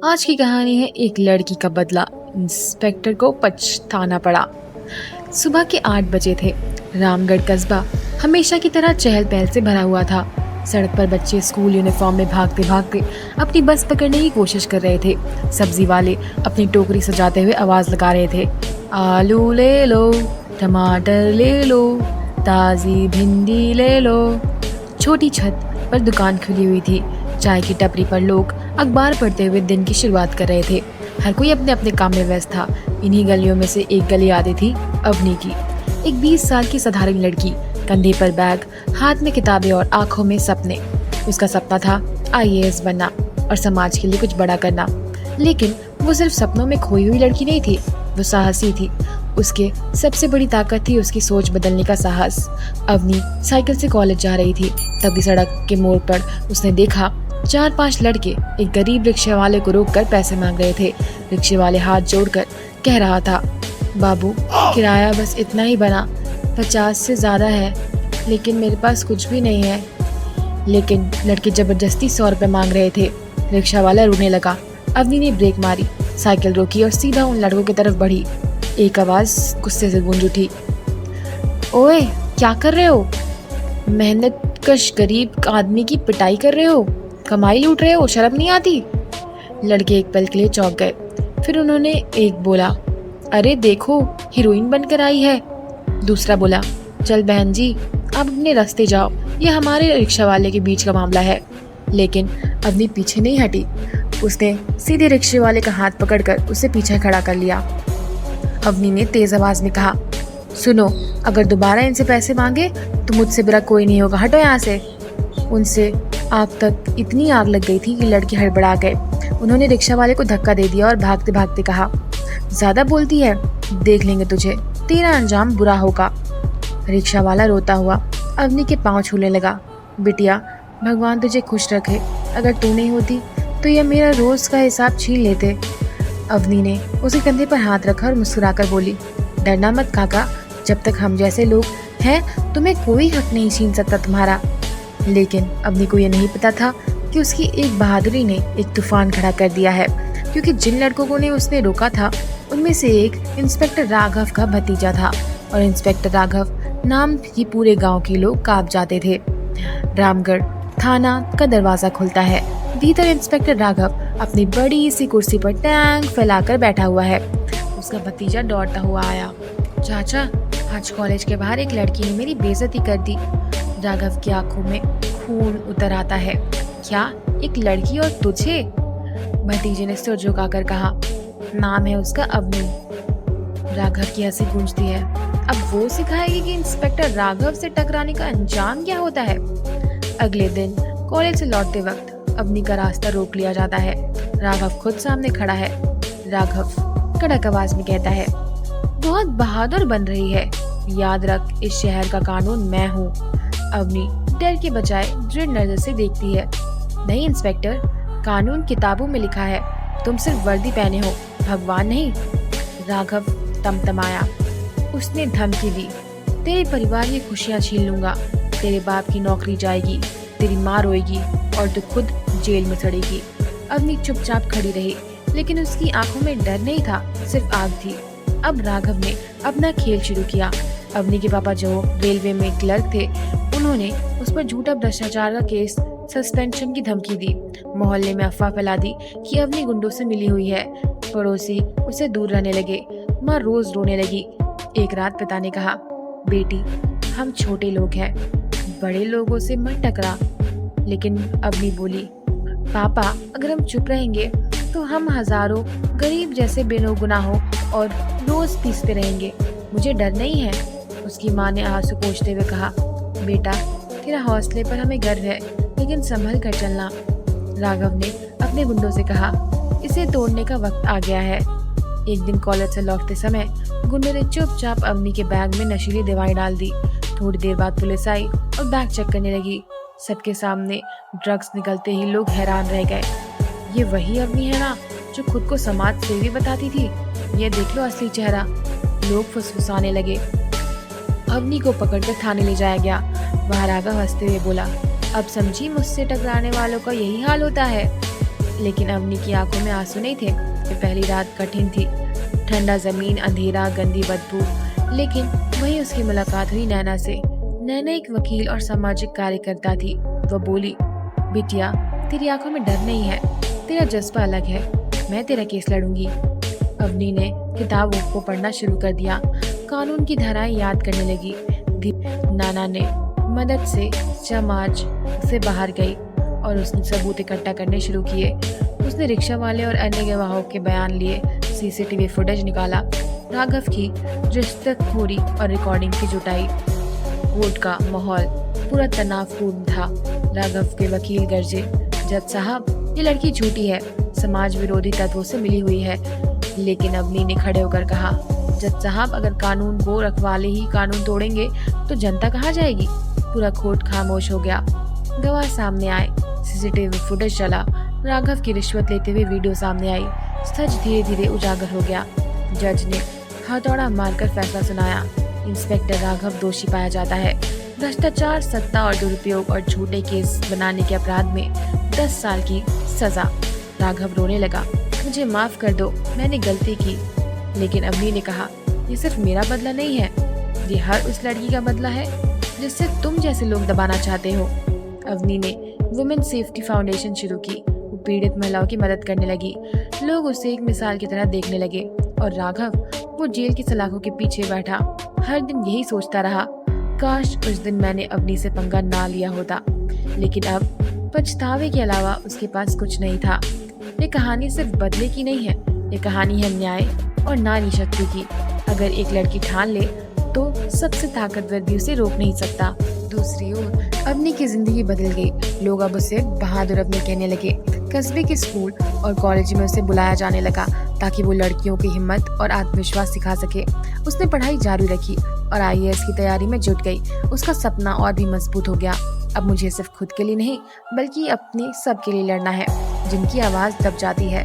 आज की कहानी है एक लड़की का बदला। इंस्पेक्टर को पछताना पड़ा। सुबह के 8 बजे थे। रामगढ़ कस्बा हमेशा की तरह चहल पहल से भरा हुआ था। सड़क पर बच्चे स्कूल यूनिफॉर्म में भागते भागते अपनी बस पकड़ने की कोशिश कर रहे थे। सब्जी वाले अपनी टोकरी सजाते हुए आवाज लगा रहे थे, आलू ले लो, टमाटर ले लो, ताजी भिंडी ले लो। छोटी छत पर दुकान खुली हुई थी। चाय की टपरी पर लोग अखबार पढ़ते हुए दिन की शुरुआत कर रहे थे। हर कोई अपने अपने काम में व्यस्त था। इन्हीं गलियों में से एक गली आती थी अवनी की। एक 20 साल की साधारण लड़की, कंधे पर बैग, हाथ में किताबें और आंखों में सपने। उसका सपना था आईएएस बनना और समाज के लिए कुछ बड़ा करना। लेकिन वो सिर्फ सपनों में खोई हुई लड़की नहीं थी, वो साहसी थी। उसके सबसे बड़ी ताकत थी उसकी सोच बदलने का साहस। अवनी साइकिल से कॉलेज जा रही थी, तभी सड़क के मोड़ पर उसने देखा 4-5 लड़के एक गरीब रिक्शा वाले को रोककर पैसे मांग रहे थे। रिक्शे वाले हाथ जोड़कर कह रहा था, बाबू किराया बस इतना ही बना, 50 से ज्यादा है, लेकिन मेरे पास कुछ भी नहीं है। लेकिन लड़के जबरदस्ती 100 रुपए मांग रहे थे। रिक्शा वाला रोने लगा। अवनी ने ब्रेक मारी, साइकिल रोकी और सीधा उन लड़कों की तरफ बढ़ी। एक आवाज गुस्से से गूंज उठी, ओए क्या कर रहे हो? मेहनत कश गरीब आदमी की पिटाई कर रहे हो, कमाई लूट रहे हो, शर्म नहीं आती? लड़के एक पल के लिए चौंक गए। फिर उन्होंने एक बोला, अरे देखो हीरोइन बनकर आई है। दूसरा बोला, चल बहन जी आप अपने रास्ते जाओ, ये हमारे रिक्शा वाले के बीच का मामला है। लेकिन अवनी पीछे नहीं हटी। उसने सीधे रिक्शे वाले का हाथ पकड़कर उसे पीछे खड़ा कर लिया। अवनी ने तेज आवाज में कहा, सुनो, अगर दोबारा इनसे पैसे मांगे तो मुझसे बुरा कोई नहीं होगा, हटो यहाँ से। उनसे आग तक इतनी आग लग गई थी कि लड़के हड़बड़ा गए। उन्होंने रिक्शा वाले को धक्का दे दिया और भागते भागते कहा, ज्यादा बोलती है, देख लेंगे तुझे, तेरा अंजाम बुरा होगा। रिक्शा वाला रोता हुआ अवनी के पांव छूने लगा। बिटिया, भगवान तुझे खुश रखे, अगर तू नहीं होती तो यह मेरा रोज का हिसाब छीन लेते। अवनी ने उसके कंधे पर हाथ रखा और मुस्कुराकर बोली, डरना मत काका, जब तक हम जैसे लोग हैं तुम्हें कोई हक नहीं छीन सकता तुम्हारा। लेकिन अवनी को यह नहीं पता था कि उसकी एक बहादुरी ने एक तूफान खड़ा कर दिया है, क्योंकि जिन लड़कों को ने उसने रोका था उनमें से एक इंस्पेक्टर राघव का भतीजा था। और इंस्पेक्टर राघव नाम ही पूरे गांव के लोग कांप जाते थे। रामगढ़ थाना का दरवाजा खुलता है। भीतर इंस्पेक्टर राघव अपनी बड़ी सी कुर्सी पर टैंक फैलाकर बैठा हुआ है। उसका भतीजा दौड़ता हुआ आया, चाचा आज कॉलेज के बाहर एक लड़की ने मेरी बेइज्जती कर दी। राघव की आंखों में खून उतर आता है। क्या एक लड़की और तुझे? भतीजे ने सिर झुकाकर कहा, नाम है उसका अवनी। राघव की हंसी गूंजती है। अब वो सिखाएगी कि इंस्पेक्टर राघव से टकराने का अंजाम क्या होता है। अगले दिन कॉलेज से लौटते वक्त अवनी का रास्ता रोक लिया जाता है। राघव खुद सामने खड़ा है। राघव कड़क आवाज में कहता है, बहुत बहादुर बन रही है, याद रख इस शहर का कानून मैं हूँ। अवनी डर के बजाय दृढ़ नजर से देखती है, नहीं इंस्पेक्टर, कानून किताबों में लिखा है, तुम सिर्फ वर्दी पहने हो, भगवान नहीं। राघव तमतमाया। उसने धमकी दी, तेरे परिवार की खुशियाँ छीन लूंगा, तेरे बाप की नौकरी जाएगी, तेरी माँ रोएगी और तू खुद जेल में सड़ेगी। अवनी चुपचाप खड़ी रही, लेकिन उसकी आंखों में डर नहीं था, सिर्फ आग थी। अब राघव ने अपना खेल शुरू किया। अवनी के पापा जो रेलवे में क्लर्क थे, उन्होंने उस पर झूठा भ्रष्टाचार का केस, सस्पेंशन की धमकी दी। मोहल्ले में अफवाह फैला दी कि अवनी गुंडों से मिली हुई है। पड़ोसी उसे दूर रहने लगे। माँ रोज रोने लगी। एक रात पिता ने कहा, बेटी हम छोटे लोग हैं, बड़े लोगों से मत टकरा। लेकिन अवनी बोली, पापा अगर हम चुप रहेंगे तो हम हजारों गरीब जैसे बेगुनाहों और रोज पीसते रहेंगे, मुझे डर नहीं है। उसकी माँ ने आंसू पोंछते हुए कहा, बेटा तेरा हौसले पर हमें गर्व है, लेकिन संभल कर चलना। राघव ने अपने गुंडों से कहा, इसे तोड़ने का वक्त आ गया है। एक दिन कॉलेज से लौटते समय गुंडों ने चुपचाप अवनी के बैग में नशीली दवाई डाल दी। थोड़ी देर बाद पुलिस आई और बैग चेक करने लगी। सबके सामने ड्रग्स निकलते ही लोग हैरान रह गए। ये वही अवनी है ना जो खुद को समाज सेवी बताती थी? ये देख लो असली चेहरा। लोग फुसफुसाने लगे। अवनी को पकड़कर थाने ले जाया गया। वहाँ राघव हंसते हुए बोला, अब समझी मुझसे टकराने वालों का यही हाल होता है। लेकिन अवनी की आंखों में आंसू नहीं थे। ये पहली रात कठिन थी, ठंडा जमीन, अंधेरा, गंदी बदबू। लेकिन वही उसकी मुलाकात हुई नैना से। नैना एक वकील और सामाजिक कार्यकर्ता थी। वो बोली, बिटिया, तेरी आंखों में डर नहीं है, तेरा जज्बा अलग है, मैं तेरा केस लड़ूंगी। अवनी ने किताबों को पढ़ना शुरू कर दिया, कानून की धाराएं याद करने लगी। नाना ने मदद से समाज से बाहर गई और उसने सबूत इकट्ठा करने शुरू किए। उसने रिक्शा वाले और अन्य गवाहों के बयान लिए, सीसीटीवी फुटेज निकाला, राघव की रिश्वतखोरी और रिकॉर्डिंग की जुटाई। कोर्ट का माहौल पूरा तनावपूर्ण था। राघव के वकील गरजे, जज साहब, ये लड़की झूठी है, समाज विरोधी तत्वों से मिली हुई है। लेकिन अवनी ने खड़े होकर कहा, जज साहब, अगर कानून को रखवाले ही कानून तोड़ेंगे तो जनता कहाँ जाएगी। पूरा कोर्ट खामोश हो गया। गवाह सामने आए, सीसीटीवी फुटेज चला, राघव की रिश्वत लेते हुए वीडियो सामने आई। सच धीरे धीरे उजागर हो गया। जज ने हथौड़ा मारकर फैसला सुनाया, इंस्पेक्टर राघव दोषी पाया जाता है। भ्रष्टाचार, सत्ता और दुरुपयोग और झूठे केस बनाने के अपराध में 10 साल की सजा। राघव रोने लगा, मुझे माफ कर दो, मैंने गलती की। लेकिन अवनी ने कहा, ये सिर्फ मेरा बदला नहीं है, ये हर उस लड़की का बदला है जिससे तुम जैसे लोग दबाना चाहते हो। अवनी ने वुमेन सेफ्टी फाउंडेशन शुरू की। वो पीड़ित महिलाओं की मदद करने लगी। लोग उसे एक मिसाल की तरह देखने लगे और राघव, वो जेल की सलाखों के पीछे बैठा, हर दिन यही सोचता रहा, काश उस दिन मैंने अवनी से पंगा ना लिया होता। लेकिन अब पछतावे के अलावा उसके पास कुछ नहीं था। ये कहानी सिर्फ बदले की नहीं है, ये कहानी है न्याय और नारी शक्ति की। अगर एक लड़की ठान ले तो सबसे ताकतवर भी उसे रोक नहीं सकता। दूसरी ओर अवनी की जिंदगी बदल गई। लोग अब उसे बहादुर अवनी कहने लगे। कस्बे के स्कूल और कॉलेज में उसे बुलाया जाने लगा ताकि वो लड़कियों की हिम्मत और आत्मविश्वास सिखा सके। उसने पढ़ाई जारी रखी और आईएएस की तैयारी में जुट गई। उसका सपना और भी मजबूत हो गया। अब मुझे सिर्फ खुद के लिए नहीं, बल्कि अपने सबके लिए लड़ना है जिनकी आवाज दब जाती है।